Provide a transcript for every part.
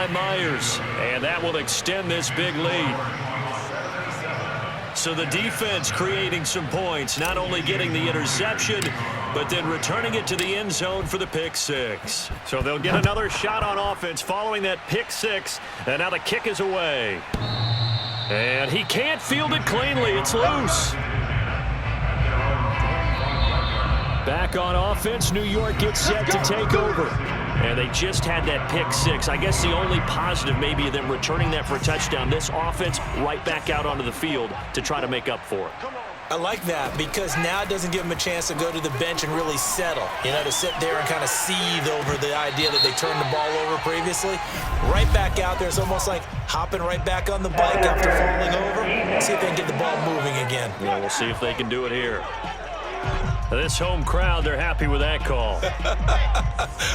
by Myers, and that will extend this big lead. So the defense creating some points, not only getting the interception, but then returning it to the end zone for the pick six. So they'll get another shot on offense following that pick six, and now the kick is away. And he can't field it cleanly. It's loose. Back on offense, New York gets set to take over. And they just had that pick six. I guess the only positive maybe them returning that for a touchdown. This offense right back out onto the field to try to make up for it. I like that because now it doesn't give them a chance to go to the bench and really settle. You know, to sit there and kind of seethe over the idea that they turned the ball over previously. Right back out there. It's almost like hopping right back on the bike after falling over. See if they can get the ball moving again. Yeah, we'll see if they can do it here. This home crowd, they're happy with that call.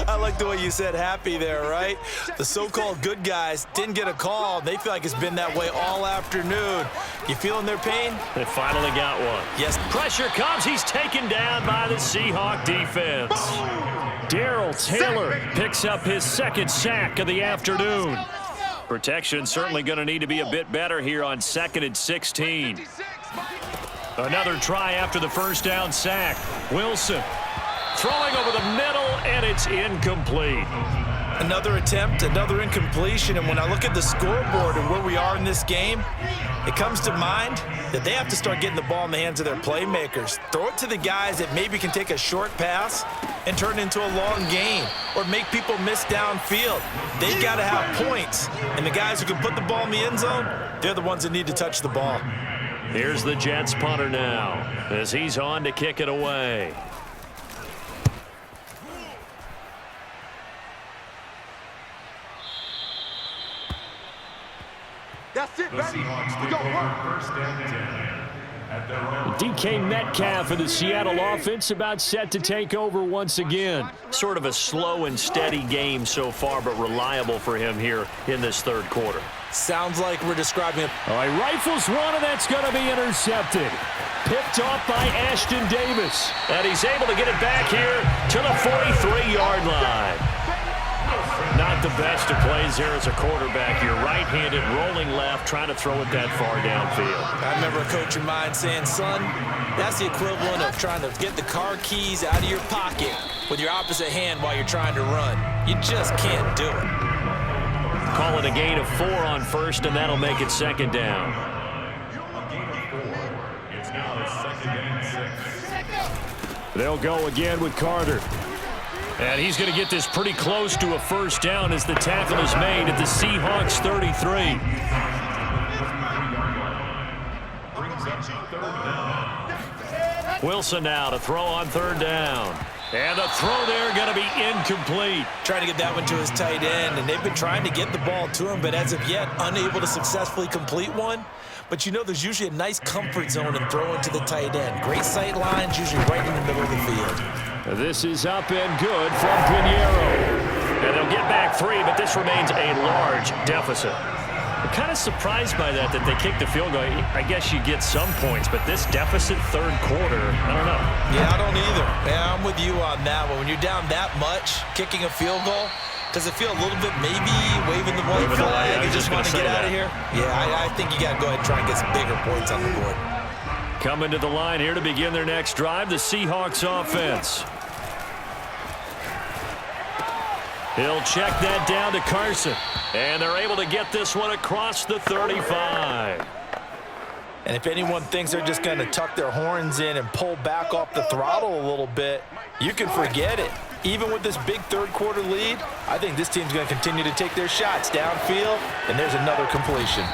I like the way you said happy there, right? The so-called good guys didn't get a call. They feel like it's been that way all afternoon. You feeling their pain? They finally got one. Yes. Pressure comes. He's taken down by the Seahawk defense. Darrell Taylor picks up his second sack of the afternoon. Protection certainly going to need to be a bit better here on 2nd and 16. Another try after the first down sack. Wilson throwing over the middle, and it's incomplete. Another attempt, another incompletion, and when I look at the scoreboard and where we are in this game, it comes to mind that they have to start getting the ball in the hands of their playmakers. Throw it to the guys that maybe can take a short pass and turn it into a long gain or make people miss downfield. They've got to have points, and the guys who can put the ball in the end zone, they're the ones that need to touch the ball. Here's the Jets punter now as he's on to kick it away. That's it, baby. We got work. First and 10. DK Metcalf for the Seattle offense about set to take over once again. Sort of a slow and steady game so far, but reliable for him here in this third quarter. Sounds like we're describing it. All right, rifles one, and that's going to be intercepted. Picked off by Ashton Davis. And he's able to get it back here to the 43-yard line. Not the best of plays there as a quarterback. You're right-handed, rolling left, trying to throw it that far downfield. I remember a coach of mine saying, son, that's the equivalent of trying to get the car keys out of your pocket with your opposite hand while you're trying to run. You just can't do it. Call it a gain of 4 on first, and that'll make it 2nd down. It's now 2nd and 6. They'll go again with Carter. And he's going to get this pretty close to a first down as the tackle is made at the Seahawks 33. Wilson now to throw on 3rd down. And the throw there going to be incomplete. Trying to get that one to his tight end, and they've been trying to get the ball to him, but as of yet, unable to successfully complete one. But you know there's usually a nice comfort zone in throwing to the tight end. Great sight lines, usually right in the middle of the field. This is up and good from Pinheiro. And they'll get back 3, but this remains a large deficit. I'm kind of surprised by that they kicked the field goal. I guess you get some points, but this deficit third quarter, I don't know. Yeah, I don't either. Yeah, I'm with you on that one. When you're down that much, kicking a field goal, does it feel a little bit maybe waving the white flag? You just want to get out of here? Yeah, I think you got to go ahead and try and get some bigger points on the board. Coming to the line here to begin their next drive, the Seahawks offense. He'll check that down to Carson. And they're able to get this one across the 35. And if anyone thinks they're just going to tuck their horns in and pull back off the throttle a little bit, you can forget it. Even with this big third quarter lead, I think this team's going to continue to take their shots downfield, and there's another completion.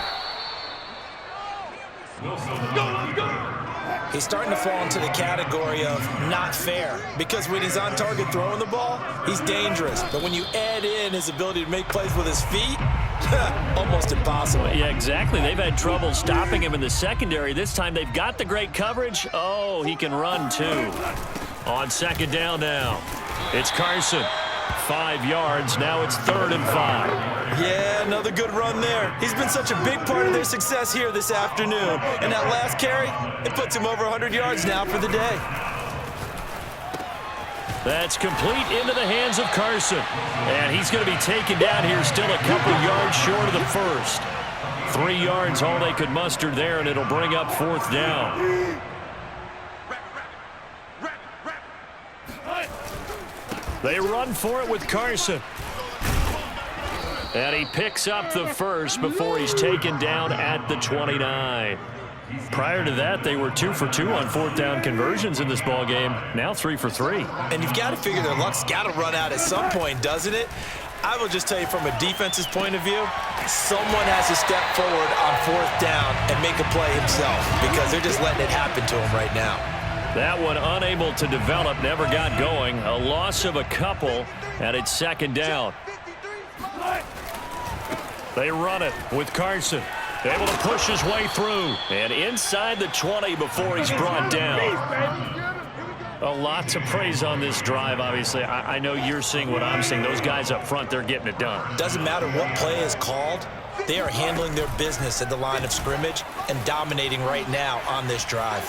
He's starting to fall into the category of not fair, because when he's on target throwing the ball, he's dangerous. But when you add in his ability to make plays with his feet, almost impossible. Yeah, exactly. They've had trouble stopping him in the secondary. This time they've got the great coverage. Oh, he can run too. On 2nd down now, it's Carson. 5 yards. Now it's 3rd and 5. Yeah, another good run there. He's been such a big part of their success here this afternoon. And that last carry, it puts him over 100 yards now for the day. That's complete into the hands of Carson. And he's going to be taken down here still a couple short of the first. 3 yards all they could muster there, and it'll bring up 4th down. They run for it with Carson. And he picks up the first before he's taken down at the 29. Prior to that, they were 2 for 2 on 4th down conversions in this ballgame. Now 3 for 3. And you've got to figure their luck's got to run out at some point, doesn't it? I will just tell you from a defense's point of view, someone has to step forward on 4th down and make a play himself because they're just letting it happen to him right now. That one unable to develop, never got going. A loss of a couple, and it's 2nd down. They run it with Carson. Able to push his way through. And inside the 20 before he's brought down. A lot to praise on this drive, obviously. I know you're seeing what I'm seeing. Those guys up front, they're getting it done. Doesn't matter what play is called. They are handling their business at the line of scrimmage and dominating right now on this drive.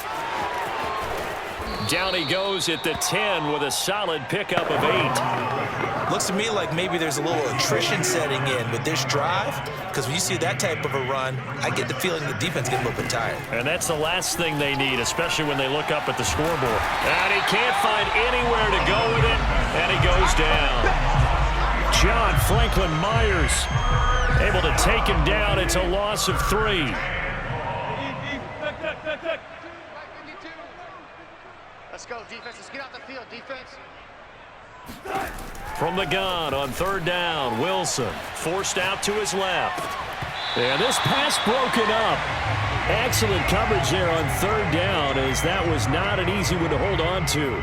Down he goes at the 10 with a solid pickup of 8. Looks to me like maybe there's a little attrition setting in with this drive, because when you see that type of a run, I get the feeling the defense gets a little bit tired. And that's the last thing they need, especially when they look up at the scoreboard. And he can't find anywhere to go with it, and he goes down. John Franklin Myers able to take him down. It's a loss of 3. Let's go, defense. Let's get out the field, defense. From the gun on 3rd down, Wilson forced out to his left. And this pass broken up. Excellent coverage there on 3rd down, as that was not an easy one to hold on to.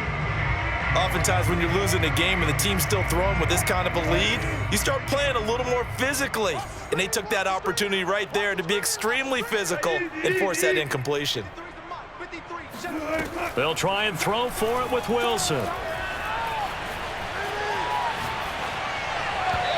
Oftentimes when you're losing a game and the team's still throwing with this kind of a lead, you start playing a little more physically. And they took that opportunity right there to be extremely physical and force that incompletion. They'll try and throw for it with Wilson.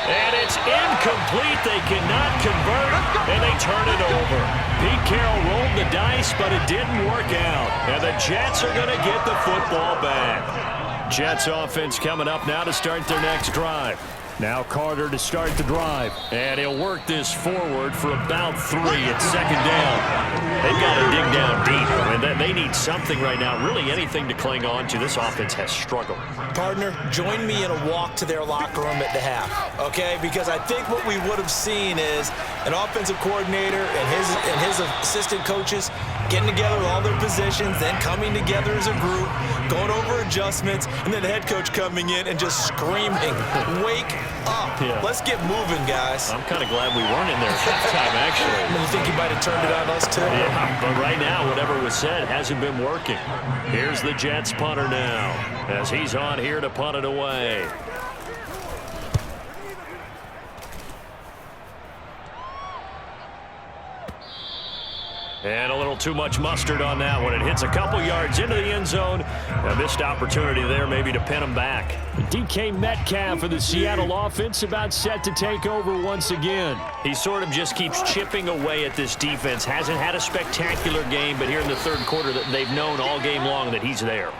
And it's incomplete. They cannot convert, and they turn it over. Pete Carroll rolled the dice, but it didn't work out. And the Jets are going to get the football back. Jets offense coming up now to start their next drive. Now Carter to start the drive. And he'll work this forward for about 3 at 2nd down. They've got to dig down deep. I mean, they need something right now, really anything to cling on to. This offense has struggled. Partner, join me in a walk to their locker room at the half, okay? Because I think what we would have seen is an offensive coordinator and his assistant coaches getting together with all their positions, then coming together as a group, going over adjustments, and then the head coach coming in and just screaming, wake up. Yeah. Let's get moving, guys. I'm kind of glad we weren't in there at halftime, actually. You think he might have turned it on us, too? Yeah, but right now, whatever was said hasn't been working. Here's the Jets punter now, as he's on here to punt it away. And a little too much mustard on that one. It hits a couple yards into the end zone. A missed opportunity there maybe to pin him back. DK Metcalf for the Seattle offense about set to take over once again. He sort of just keeps chipping away at this defense. Hasn't had a spectacular game, but here in the 3rd quarter that they've known all game long that he's there.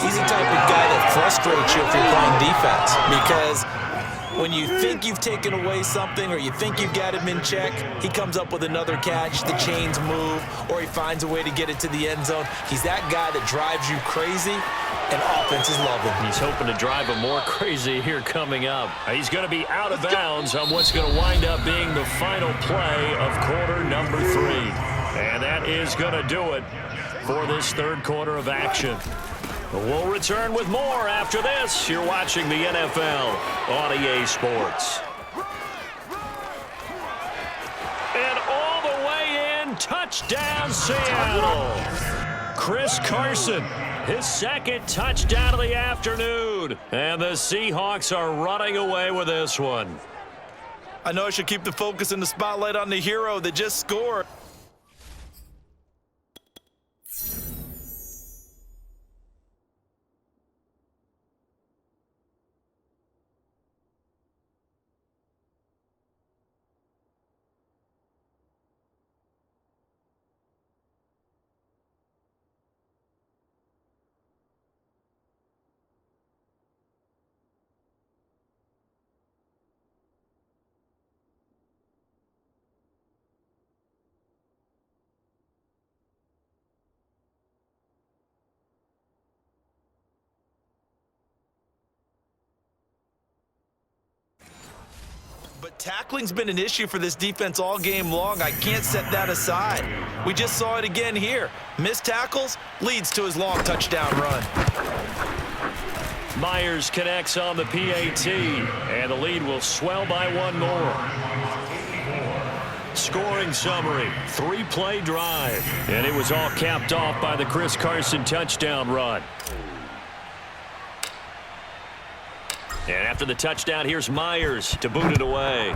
He's the type of guy that frustrates you if you're playing defense, because when you think you've taken away something or you think you've got him in check, he comes up with another catch, the chains move, or he finds a way to get it to the end zone. He's that guy that drives you crazy, and offenses love him. He's hoping to drive him more crazy here coming up. He's going to be out of bounds on what's going to wind up being the final play of quarter number 3. And that is going to do it for this 3rd quarter of action. We'll return with more after this. You're watching the NFL on EA Sports. And all the way in, touchdown Seattle. Chris Carson, his 2nd touchdown of the afternoon. And the Seahawks are running away with this one. I know I should keep the focus and the spotlight on the hero that just scored. Tackling's been an issue for this defense all game long. I can't set that aside. We just saw it again here. Missed tackles leads to his long touchdown run. Myers connects on the PAT, and the lead will swell by one more. Scoring summary, 3-play drive, and it was all capped off by the Chris Carson touchdown run. And after the touchdown, here's Myers to boot it away.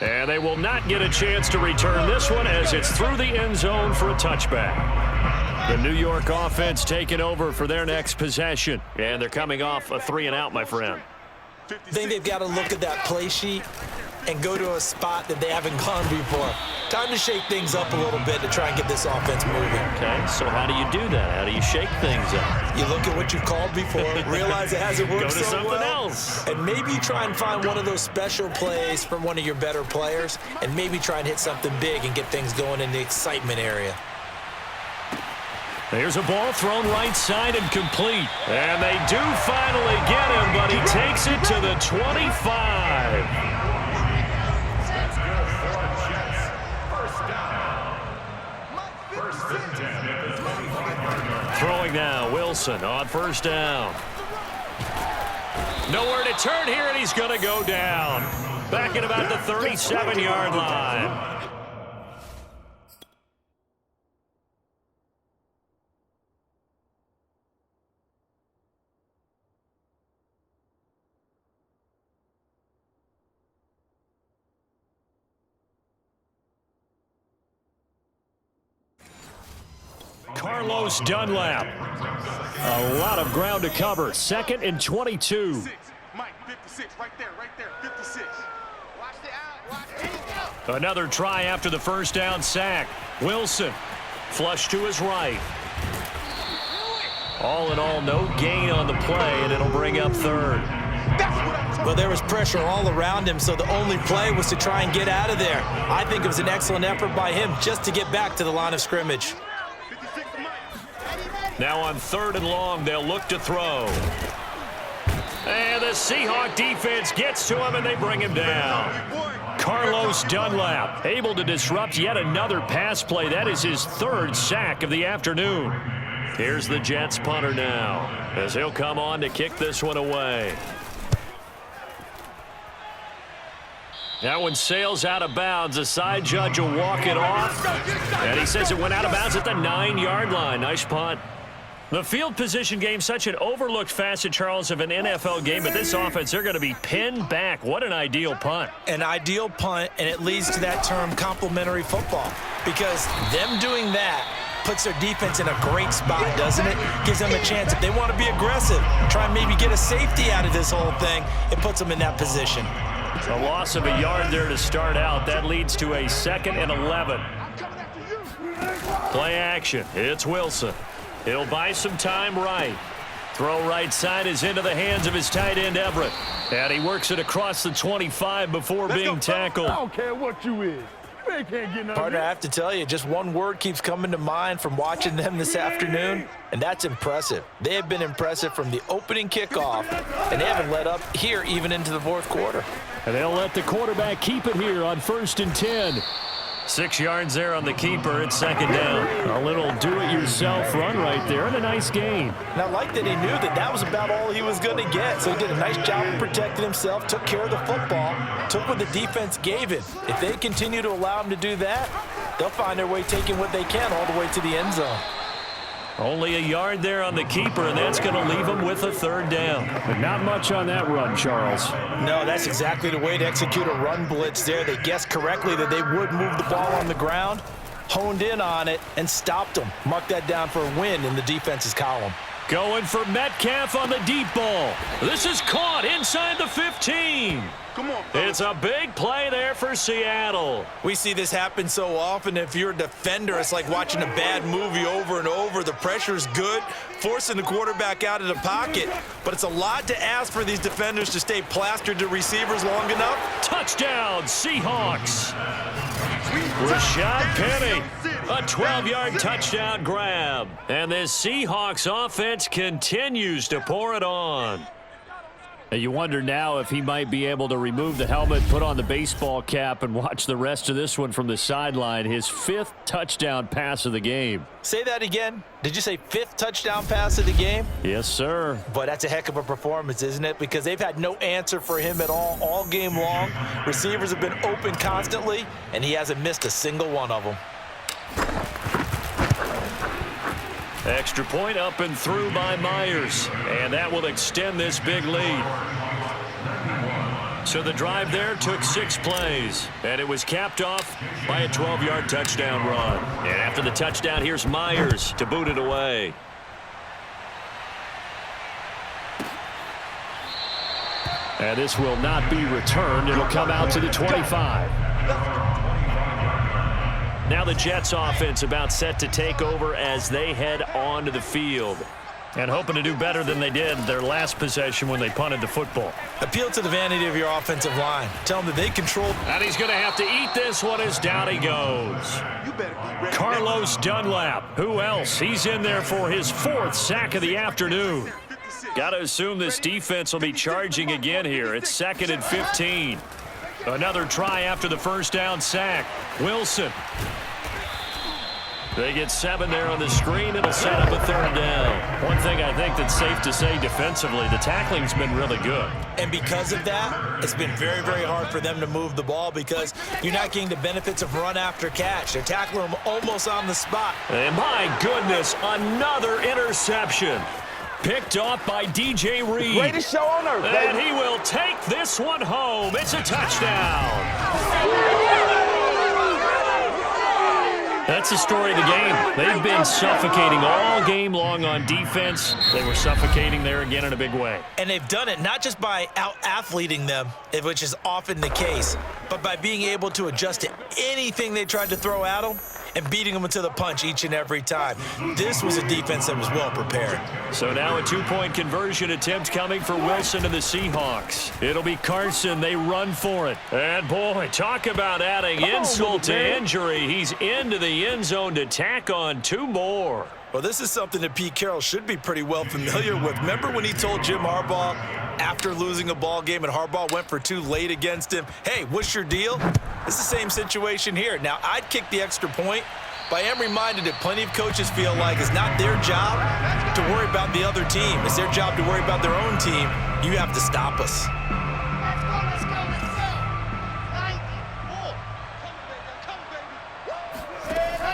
And they will not get a chance to return this one as it's through the end zone for a touchback. The New York offense taking over for their next possession. And they're coming off a 3-and-out, my friend. I think they've got to look at that play sheet and go to a spot that they haven't gone before. Time to shake things up a little bit to try and get this offense moving. Okay, so how do you do that? How do you shake things up? You look at what you've called before, realize it hasn't worked Go to so something well, else. and maybe try and find one of those special plays from one of your better players, and maybe try and hit something big and get things going in the excitement area. There's a ball thrown right side and complete. And they do finally get him, but he takes it to the 25. Throwing now, Wilson on first down. Nowhere to turn here, and he's going to go down. Back at about the 37-yard line. Carlos Dunlap. A lot of ground to cover. 2nd and 22. Mike, 56, right there, 56. Watch the out. Watch it. Another try after the first down sack. Wilson, flush to his right. All in all, no gain on the play, and it'll bring up third. Well, there was pressure all around him, so the only play was to try and get out of there. I think it was an excellent effort by him just to get back to the line of scrimmage. Now on 3rd and long, they'll look to throw. And the Seahawk defense gets to him, and they bring him down. Carlos Dunlap able to disrupt yet another pass play. That is his 3rd sack of the afternoon. Here's the Jets punter now, as he'll come on to kick this one away. That one sails out of bounds. The side judge will walk it off. And he says it went out of bounds at the 9-yard line. Nice punt. The field position game, such an overlooked facet, Charles, of an NFL game, but this offense, they're going to be pinned back. What an ideal punt. An ideal punt, and it leads to that term complementary football, because them doing that puts their defense in a great spot, doesn't it? Gives them a chance. If they want to be aggressive, try and maybe get a safety out of this whole thing, it puts them in that position. A loss of a yard there to start out. That leads to a 2nd and 11. Play action. It's Wilson. He'll buy some time right. Throw right side is into the hands of his tight end, Everett. And he works it across the 25 before being tackled. I don't care what you is. You ain't can't get nothing. Partner, I have to tell you, just one word keeps coming to mind from watching them this afternoon, and that's impressive. They have been impressive from the opening kickoff, and they haven't let up here even into the 4th quarter. And they'll let the quarterback keep it here on 1st and 10. 6 yards there on the keeper. It's 2nd down. A little do-it-yourself run right there, and a nice gain. And I like that he knew that that was about all he was going to get. So he did a nice job of protecting himself, took care of the football, took what the defense gave him. If they continue to allow him to do that, they'll find their way taking what they can all the way to the end zone. Only a yard there on the keeper, and that's going to leave him with a 3rd down. But not much on that run, Charles. No, that's exactly the way to execute a run blitz there. They guessed correctly that they would move the ball on the ground, honed in on it, and stopped them. Mark that down for a win in the defense's column. Going for Metcalf on the deep ball. This is caught inside the 15. Come on, It's a big play there for Seattle. We see this happen so often. If you're a defender, it's like watching a bad movie over and over. The pressure's good, forcing the quarterback out of the pocket. But it's a lot to ask for these defenders to stay plastered to receivers long enough. Touchdown, Seahawks. Rashad Penny, a 12-yard touchdown grab. And this Seahawks offense continues to pour it on. You wonder now if he might be able to remove the helmet, put on the baseball cap, and watch the rest of this one from the sideline. His 5th touchdown pass of the game. Say that again. Did you say 5th touchdown pass of the game? Yes, sir. But that's a heck of a performance, isn't it? Because they've had no answer for him at all game long. Receivers have been open constantly, and he hasn't missed a single one of them. Extra point up and through by Myers, and that will extend this big lead. So the drive there took 6 plays, and it was capped off by a 12-yard touchdown run. And after the touchdown, here's Myers to boot it away. And this will not be returned. It'll come out to the 25. Now the Jets offense about set to take over as they head onto the field. And hoping to do better than they did their last possession when they punted the football. Appeal to the vanity of your offensive line. Tell them that they control. And he's going to have to eat this one as down he goes. Carlos Dunlap. Who else? He's in there for his 4th sack of the afternoon. Got to assume this defense will be charging again here. It's 2nd and 15. Another try after the first down sack. Wilson. They get 7 there on the screen. It'll set up a 3rd down. One thing I think that's safe to say defensively, the tackling's been really good. And because of that, it's been very, very hard for them to move the ball because you're not getting the benefits of run after catch. They're tackling them almost on the spot. And my goodness, another interception. Picked off by DJ Reed. Greatest show on earth, baby. And he will take this one home. It's a touchdown. That's the story of the game. They've been suffocating all game long on defense. They were suffocating there again in a big way. And they've done it not just by out-athleting them, which is often the case, but by being able to adjust to anything they tried to throw at them and beating them to the punch each and every time. This was a defense that was well prepared. So now a 2-point conversion attempt coming for Wilson and the Seahawks. It'll be Carson. They run for it. And boy, talk about adding insult to injury. He's into the end zone to tack on 2 more. Well, this is something that Pete Carroll should be pretty well familiar with. Remember when he told Jim Harbaugh after losing a ball game and Harbaugh went for 2 late against him, hey, what's your deal? It's the same situation here. Now, I'd kick the extra point, but I am reminded that plenty of coaches feel like it's not their job to worry about the other team. It's their job to worry about their own team. You have to stop us.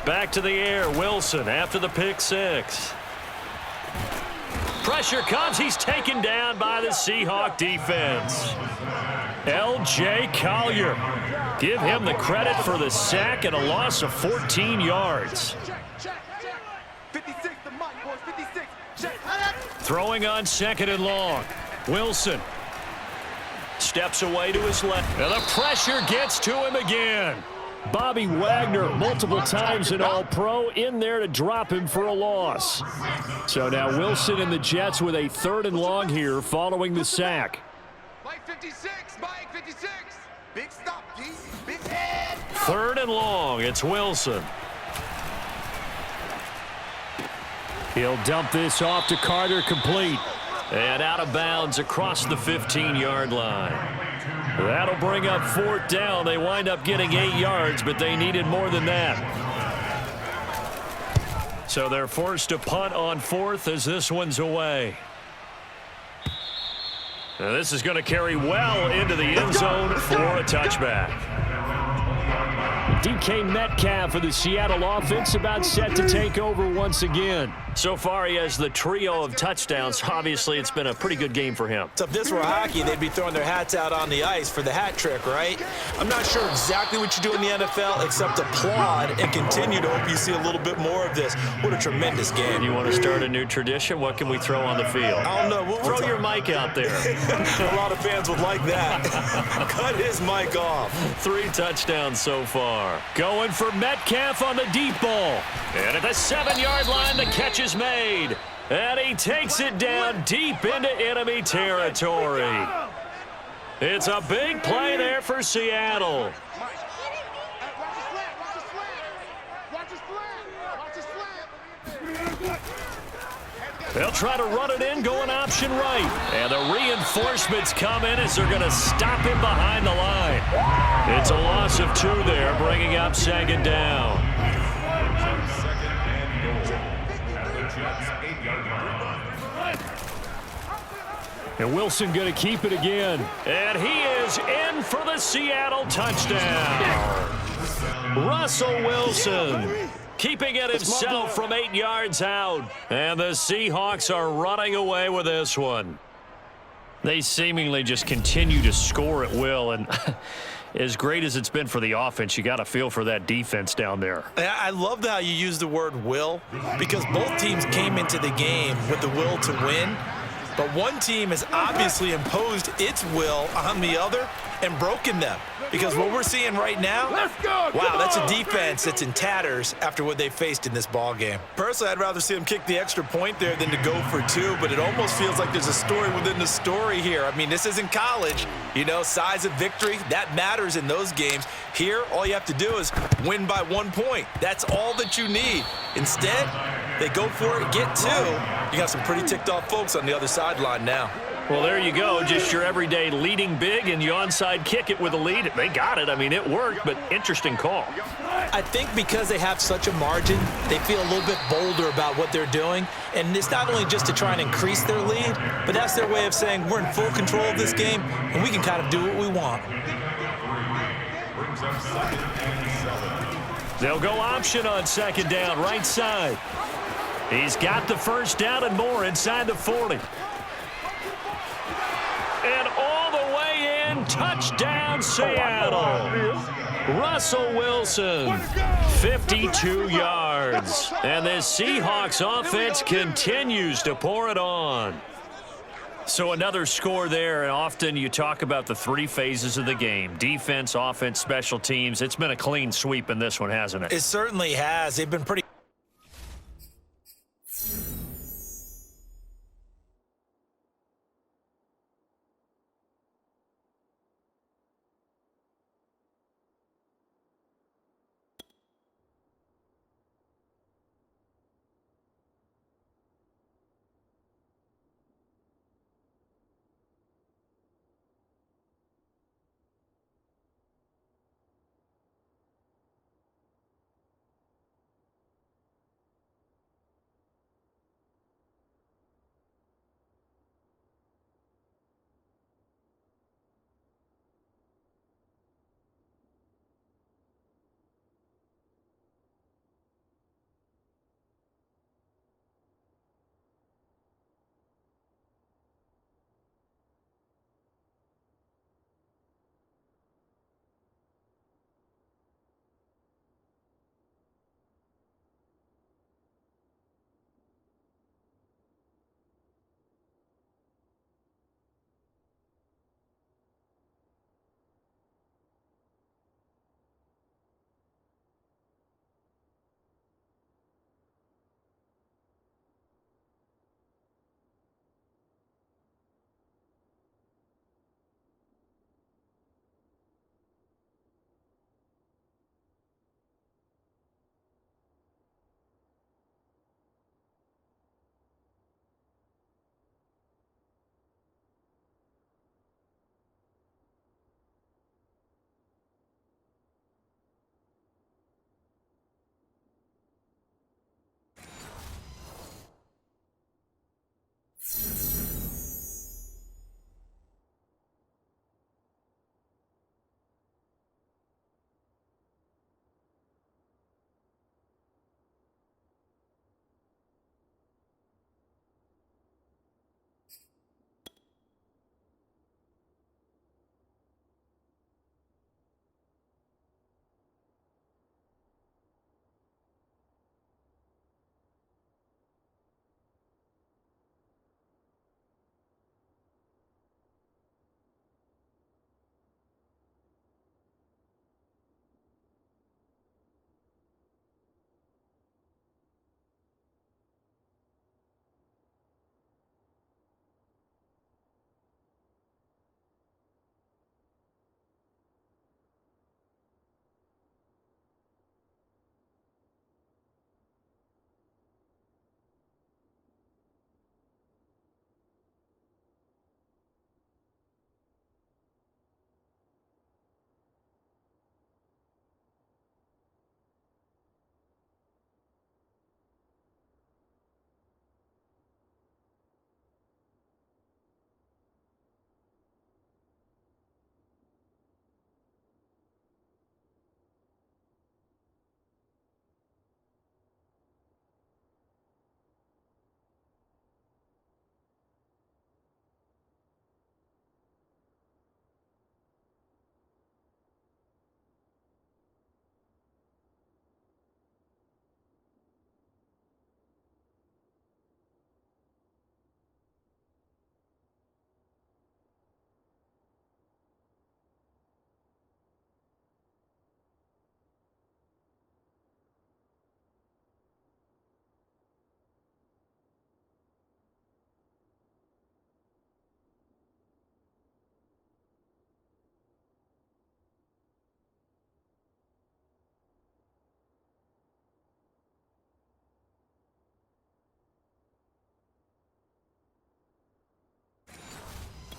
Back to the air, Wilson after the pick 6. Pressure comes. He's taken down by the Seahawk defense. L.J. Collier. Give him the credit for the sack and a loss of 14 yards. Throwing on 2nd and long. Wilson steps away to his left. And the pressure gets to him again. Bobby Wagner, multiple times an All-Pro, in there to drop him for a loss. So now Wilson and the Jets with a 3rd and long here following the sack. Mike 56, Mike 56. Big stop, D. Big 3rd and long, it's Wilson. He'll dump this off to Carter, complete. And out of bounds across the 15-yard line. That'll bring up 4th down. They wind up getting 8 yards, but they needed more than that. So they're forced to punt on 4th as this one's away. Now this is going to carry well into the end zone for a touchback. DK Metcalf for the Seattle offense about set to take over once again. So far, he has the trio of touchdowns. Obviously, it's been a pretty good game for him. So if this were hockey, they'd be throwing their hats out on the ice for the hat trick, right? I'm not sure exactly what you do in the NFL except applaud and continue to hope you see a little bit more of this. What a tremendous game. You want to start a new tradition? What can we throw on the field? I don't know. Throw your mic out there. A lot of fans would like that. Cut his mic off. 3 touchdowns so far. Going for Metcalf on the deep ball. And at the 7-yard line, the catch is made. And he takes it down deep into enemy territory. It's a big play there for Seattle. They'll try to run it in, going option right. And the reinforcements come in as they're going to stop him behind the line. It's a loss of 2 there, bringing up second down. Second and goal at the Jets' 8-yard line. And Wilson going to keep it again. And he is in for the Seattle touchdown. Russell Wilson keeping it himself from 8 yards out. And the Seahawks are running away with this one. They seemingly just continue to score at will. And as great as it's been for the offense, you got to feel for that defense down there. I love how you use the word will, because both teams came into the game with the will to win. But one team has obviously imposed its will on the other and broken them. Because what we're seeing right now, wow, that's a defense that's in tatters after what they faced in this ball game. Personally, I'd rather see them kick the extra point there than to go for 2, but it almost feels like there's a story within the story here. I mean, this isn't college. You know, size of victory, that matters in those games. Here, all you have to do is win by 1 point. That's all that you need. Instead, they go for it, get 2. You got some pretty ticked off folks on the other sideline now. Well, there you go. Just your everyday leading big, and you onside kick it with a lead. They got it. I mean, it worked, but interesting call. I think because they have such a margin, they feel a little bit bolder about what they're doing. And it's not only just to try and increase their lead, but that's their way of saying we're in full control of this game, and we can kind of do what we want. Brings up 2nd and 7. They'll go option on second down, right side. He's got the first down and more inside the 40. And all the way in, touchdown Seattle. Russell Wilson, 52 yards. And this Seahawks offense continues to pour it on. So another score there, and often you talk about the 3 phases of the game. Defense, offense, special teams. It's been a clean sweep in this one, hasn't it? It certainly has. They've been pretty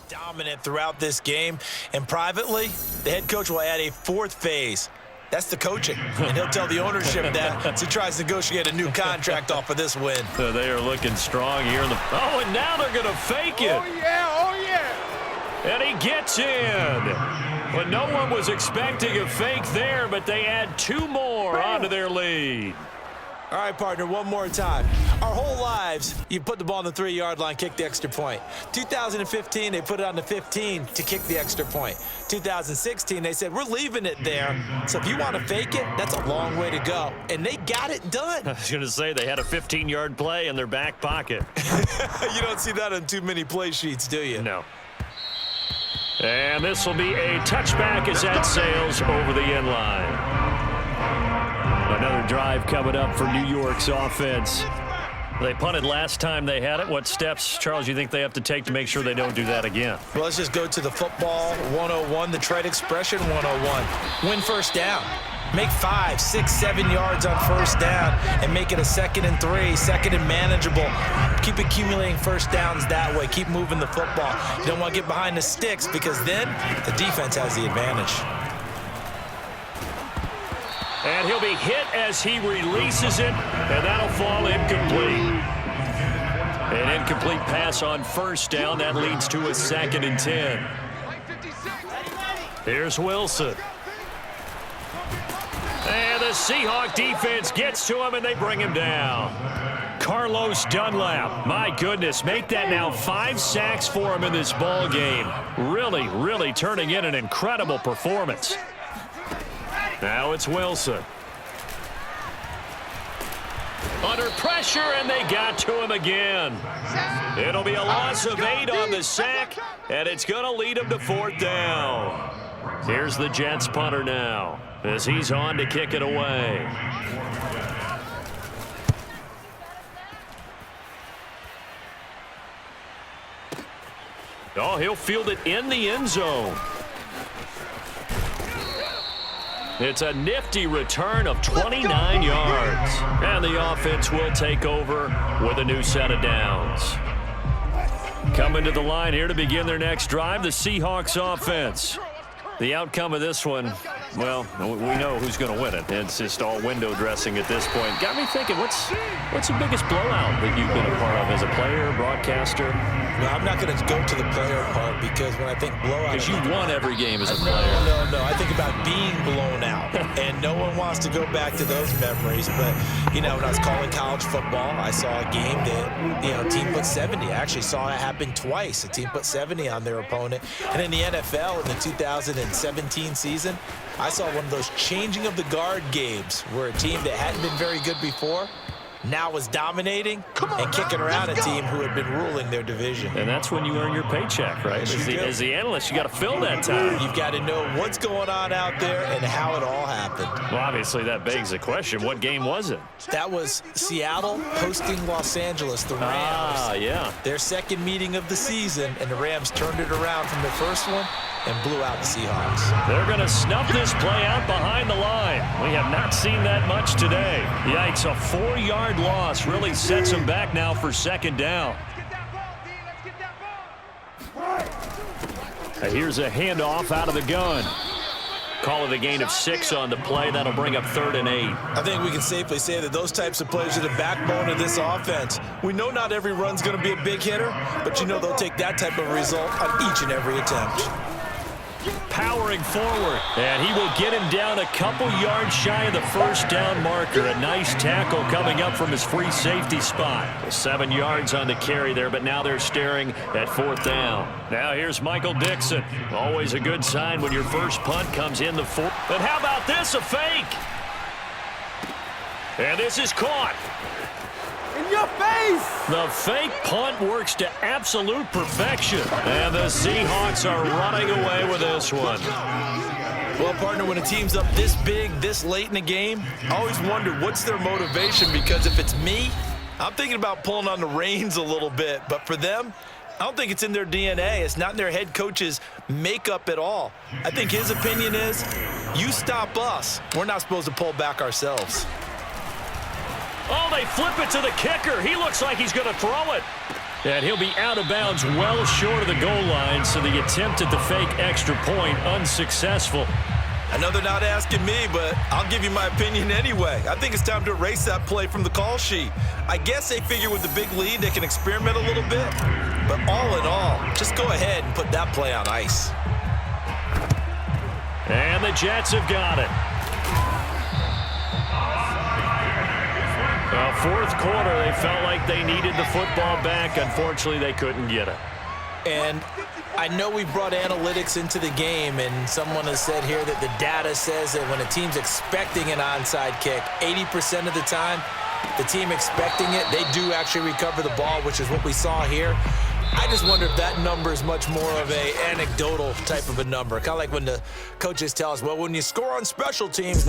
Dominant throughout this game, and privately, the head coach will add a fourth phase. That's the coaching, and he'll tell the ownership that as he tries to negotiate a new contract off of this win. So they are looking strong here. Oh, and now they're going to fake it. Oh, yeah, oh, yeah. And he gets in. Well, no one was expecting a fake there, but they add two more onto their lead. All right, partner, one more time. Our whole lives, you put the ball on the 3-yard line, kick the extra point. 2015, they put it on the 15 to kick the extra point. 2016, they said, we're leaving it there. So if you want to fake it, that's a long way to go. And they got it done. I was going to say they had a 15-yard play in their back pocket. You don't see that on too many play sheets, do you? No. And this will be a touchback as that sails over the end line. Another drive coming up for New York's offense. They punted last time they had it. What steps, Charles, you think they have to take to make sure they don't do that again? Well, let's just go to the football 101, the trade expression 101. Win first down. Make 5, 6, 7 yards on first down and make it a 2nd and 3, 2nd and manageable. Keep accumulating first downs that way. Keep moving the football. You don't want to get behind the sticks because then the defense has the advantage. And he'll be hit as he releases it, and that'll fall incomplete. An incomplete pass on first down. That leads to a 2nd and 10. Here's Wilson. And the Seahawk defense gets to him, and they bring him down. Carlos Dunlap, my goodness, make that now 5 sacks for him in this ball game. Really, really turning in an incredible performance. Now it's Wilson. Under pressure, and they got to him again. It'll be a loss of 8 on the sack, and it's going to lead him to 4th down. Here's the Jets punter now as he's on to kick it away. Oh, he'll field it in the end zone. It's a nifty return of 29 yards. And the offense will take over with a new set of downs. Coming to the line here to begin their next drive, the Seahawks offense. The outcome of this one, well, we know who's going to win it. It's just all window dressing at this point. Got me thinking, what's the biggest blowout that you've been a part of as a player, broadcaster? No, I'm not going to go to the player part because when I think blowout... Because you won every game as a player. No. I think about being blown out. And no one wants to go back to those memories. But, you know, when I was calling college football, I saw a game that, you know, a team put 70. I actually saw it happen twice. A team put 70 on their opponent. And in the NFL, in the 2017 season, I saw one of those changing of the guard games where a team that hadn't been very good before now was dominating and kicking around a team who had been ruling their division. And that's when you earn your paycheck, right? As the analyst, you got to fill that time. You've got to know what's going on out there and how it all happened. Well, obviously, that begs the question, what game was it? That was Seattle hosting Los Angeles, the Rams. Ah, yeah. Their second meeting of the season, and the Rams turned it around from their first one and blew out the Seahawks. They're going to snuff this play out behind the line. We have not seen that much today. Yikes, a 4-yard loss really sets them back now for 2nd down. Here's a handoff out of the gun. Call it a gain of 6 on the play. That'll bring up 3rd and 8. I think we can safely say that those types of plays are the backbone of this offense. We know not every run's going to be a big hitter, but you know they'll take that type of result on each and every attempt. Powering forward, and he will get him down a couple yards shy of the 1st down marker. A nice tackle coming up from his free safety spot. 7 yards on the carry there, but now they're staring at 4th down. Now here's Michael Dixon. Always a good sign when your first punt comes in the 4th. But how about this, a fake? And this is caught. In your face! The fake punt works to absolute perfection. And the Seahawks are running away with this one. Well, partner, when a team's up this big, this late in the game, I always wonder what's their motivation, because if it's me, I'm thinking about pulling on the reins a little bit. But for them, I don't think it's in their DNA. It's not in their head coach's makeup at all. I think his opinion is, you stop us, we're not supposed to pull back ourselves. Oh, they flip it to the kicker. He looks like he's going to throw it. And he'll be out of bounds well short of the goal line, so the attempt at the fake extra point unsuccessful. I know they're not asking me, but I'll give you my opinion anyway. I think it's time to erase that play from the call sheet. I guess they figure with the big lead they can experiment a little bit. But all in all, just go ahead and put that play on ice. And the Jets have got it. Well, fourth quarter, they felt like they needed the football back. Unfortunately, they couldn't get it. And I know we brought analytics into the game, and someone has said here that the data says that when a team's expecting an onside kick, 80% of the time, the team expecting it, they do actually recover the ball, which is what we saw here. I just wonder if that number is much more of a anecdotal type of a number. Kind of like when the coaches tell us, well, when you score on special teams,